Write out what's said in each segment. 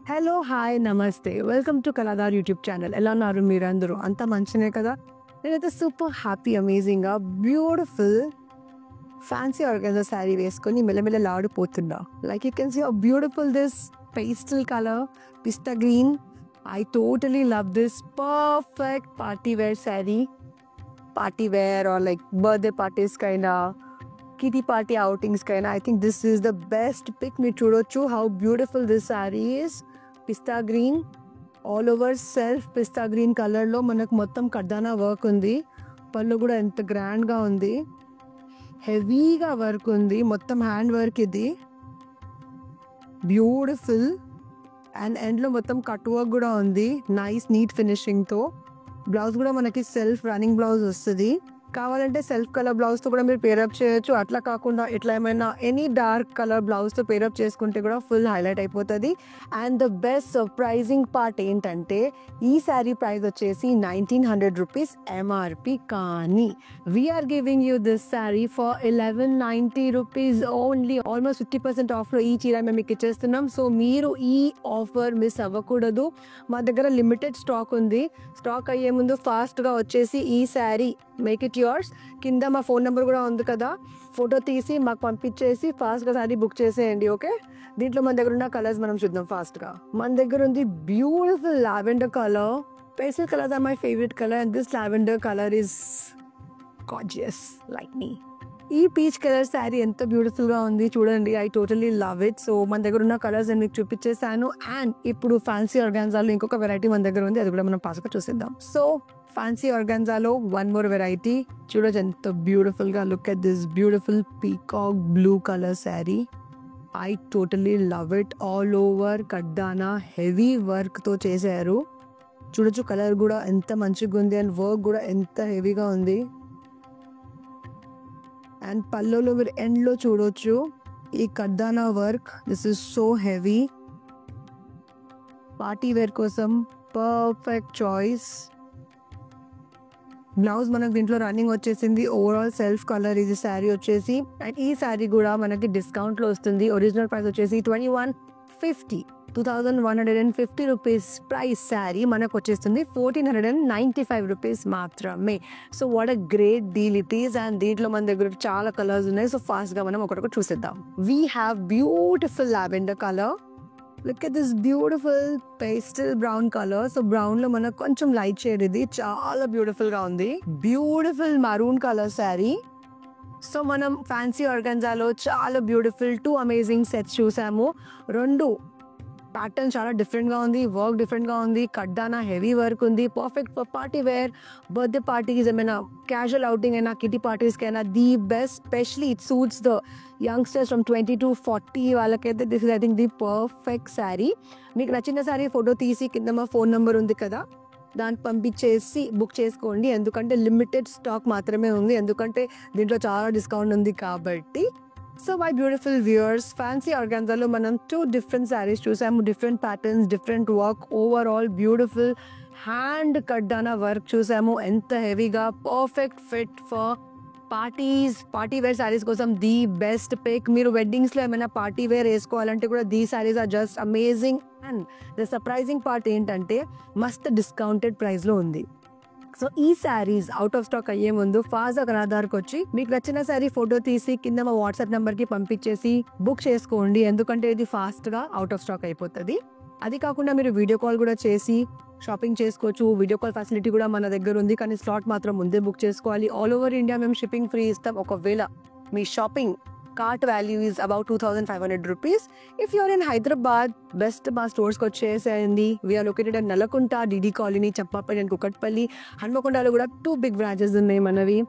Hello hi నమస్తే welcome to Kaladar YouTube channel. ఎలా ఉన్నారు మీరందరూ? అంతా మంచినే కదా? నేనైతే సూపర్ హ్యాపీ అమేజింగ్గా బ్యూటిఫుల్ ఫ్యాన్సీ ఆర్గన్జా శారీ వేసుకొని మెల్లమెల్లలాడిపోతున్నా. Like you can see how beautiful this pastel colour pista green. I totally love this perfect party wear saree. Party wear or like birthday parties kinda, kitty party outings kinda. I think this is the best pick. Me chudochu how beautiful this saree is. Pista green, all over self pista green color lo manaku mottam kardana work undi. Pallu kuda enta grand ga undi. Heavy ga work undi. Mottam hand work idi. Beautiful. And ఎండ్లో మొత్తం cut work కూడా ఉంది. Nice neat ఫినిషింగ్తో. Blouse కూడా మనకి self running blouse వస్తుంది. కావాలంటే self colour బ్లౌజ్తో కూడా మీరు పేరప్ చేయొచ్చు. అట్లా కాకుండా ఇట్లా ఏమైనా ఎనీ డార్క్ కలర్ బ్లౌజ్తో పేరప్ చేసుకుంటే కూడా ఫుల్ హైలైట్ అయిపోతుంది. And the best surprising part ఏంటంటే ఈ శారీ ప్రైస్ వచ్చేసి 1900 రూపీస్ ఎంఆర్పి. కానీ we're giving you this sari for 1190 rupees only. Almost 50% ఆఫ్లో ఈ చీర మేము మీకు ఇచ్చేస్తున్నాం. సో మీరు ఈ ఆఫర్ మిస్ అవ్వకూడదు. మా దగ్గర లిమిటెడ్ స్టాక్ ఉంది. స్టాక్ అయ్యే ముందు ఫాస్ట్గా వచ్చేసి ఈ శారీ మేక్ ఇట్ యోర్స్. కింద మా ఫోన్ నెంబర్ కూడా ఉంది కదా, ఫోటో తీసి మాకు పంపించేసి ఫాస్ట్గా శారీ బుక్ చేసేయండి. ఓకే, దీంట్లో మన దగ్గర ఉన్న కలర్స్ మనం చూద్దాం ఫాస్ట్గా. మన దగ్గర ఉంది beautiful lavender colour. Pastel colours are my favourite colour and this lavender colour is gorgeous like me. ఈ పీచ్ కలర్ శారీ ఎంత బ్యూటిఫుల్గా ఉంది చూడండి. I totally love it. So మన దగ్గర ఉన్న కలర్స్ నేను మీకు చూపించేసాను. అండ్ ఇప్పుడు ఫ్యాన్సీ ఆర్గాన్జాలో ఇంకొక వెరైటీ మన దగ్గర ఉంది, అది కూడా మనం ఫాస్ట్గా చూసేద్దాం. సో ఫ్యాన్సీ ఆర్గాన్జాలో వన్ మోర్ వెరైటీ చూడొచ్చు ఎంత బ్యూటిఫుల్గా. Look at this beautiful peacock blue colour sari. I totally love it. All over కడ్డానా హెవీ వర్క్తో చేశారు. చూడొచ్చు కలర్ కూడా ఎంత మంచిగా ఉంది అండ్ వర్క్ కూడా ఎంత హెవీగా ఉంది. అండ్ పల్లోలో మీరు ఎండ్లో చూడొచ్చు ఈ కడ్దానా work. This is so heavy. Party wear కోసం పర్ఫెక్ట్ చాయిస్. బ్లౌజ్ మనకు దీంట్లో రన్నింగ్ వచ్చేసింది. ఓవరాల్ సెల్ఫ్ కలర్ ఇది శారీ వచ్చేసి. అండ్ ఈ శారీ కూడా మనకి డిస్కౌంట్లో వస్తుంది. ఒరిజినల్ ప్రైస్ వచ్చేసి 2150 రూపీస్ ప్రైస్ శారీ మనకు వచ్చేస్తుంది 1495 రూపీస్ మాత్రమే. So what a great deal it is. And దీంట్లో మన దగ్గర చాలా కలర్స్ ఉన్నాయి. సో ఫాస్ట్గా మనం ఒకటి చూసేద్దాం. We have beautiful lavender colour. Look at this beautiful pastel brown colour. So brown లో మనకు కొంచెం లైట్ షేడ్ ఇది చాలా బ్యూటిఫుల్ గా ఉంది. Beautiful maroon colour sari. So మనం ఫ్యాన్సీ ఆర్గాన్జాలో చాలా బ్యూటిఫుల్ 2 అమేజింగ్ సెట్స్ చూసాము. 2 ప్యాటర్న్ చాలా డిఫరెంట్గా ఉంది. వర్క్ డిఫరెంట్గా ఉంది. కడ్డానా హెవీ వర్క్ ఉంది. Perfect for party wear, birthday parties, ఏమైనా క్యాజువల్ అవుటింగ్ అయినా, కిటీ పార్టీస్కి అయినా the best. Specially it suits the youngsters from 20 to 40 వాళ్ళకైతే this is I think the perfect sari. మీకు నచ్చిన శారీ ఫోటో తీసి కింద మా ఫోన్ నెంబర్ ఉంది కదా, దాన్ని పంపించేసి బుక్ చేసుకోండి. ఎందుకంటే లిమిటెడ్ స్టాక్ మాత్రమే ఉంది. ఎందుకంటే దీంట్లో చాలా డిస్కౌంట్ ఉంది కాబట్టి. So my beautiful viewers, fancy ఆర్గాన్జాలో మనం 2 డిఫరెంట్ శారీస్ చూసాము. Different patterns, different work, overall beautiful hand కడ్డానా వర్క్ చూసాము. ఎంత హెవీగా, perfect fit for parties, party wear saris కోసం ది బెస్ట్ పిక్. మీరు వెడ్డింగ్స్లో ఏమైనా పార్టీ వేర్ వేసుకోవాలంటే కూడా these saris are just amazing. And the surprising part ఏంటంటే మస్త్ డిస్కౌంటెడ్ ప్రైస్లో ఉంది. సో ఈ శారీస్ అవుట్ ఆఫ్ స్టాక్ అయ్యే ముందు ఫాస్ట్గా కళాదార్కి వచ్చి మీకు నచ్చిన శారీ ఫోటో తీసి కింద మా వాట్సాప్ నెంబర్కి పంపించేసి బుక్ చేసుకోండి. ఎందుకంటే ఇది ఫాస్ట్గా అవుట్ ఆఫ్ స్టాక్ అయిపోతుంది. అది కాకుండా మీరు వీడియో కాల్ కూడా చేసి షాపింగ్ చేసుకోవచ్చు. వీడియో కాల్ ఫెసిలిటీ కూడా మన దగ్గర ఉంది. కానీ స్లాట్ మాత్రం ముందే బుక్ చేసుకోవాలి. ఆల్ ఓవర్ ఇండియా మేము షిప్పింగ్ ఫ్రీ ఇస్తాం. ఒకవేళ మీ shopping cart value is about 2500 rupees. If you're in Hyderabad, best మా స్టోర్స్కి వచ్చేసేయండి. We're located at Nallakunta, DD colony, Champapalli and Kukatpally. హన్మకొండలో కూడా 2 బిగ్ బ్రాంచెస్ ఉన్నాయి మనవి.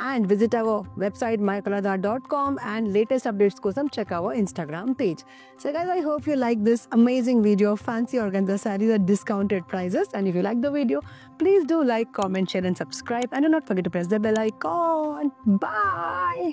And visit our website mykaladar.com and latest updates kosam check our Instagram page. So guys, I hope you like this amazing video of fancy organza sarees at discounted prices. And if you like the video, please do like, comment, share and subscribe. And do not forget to press the bell icon. Bye!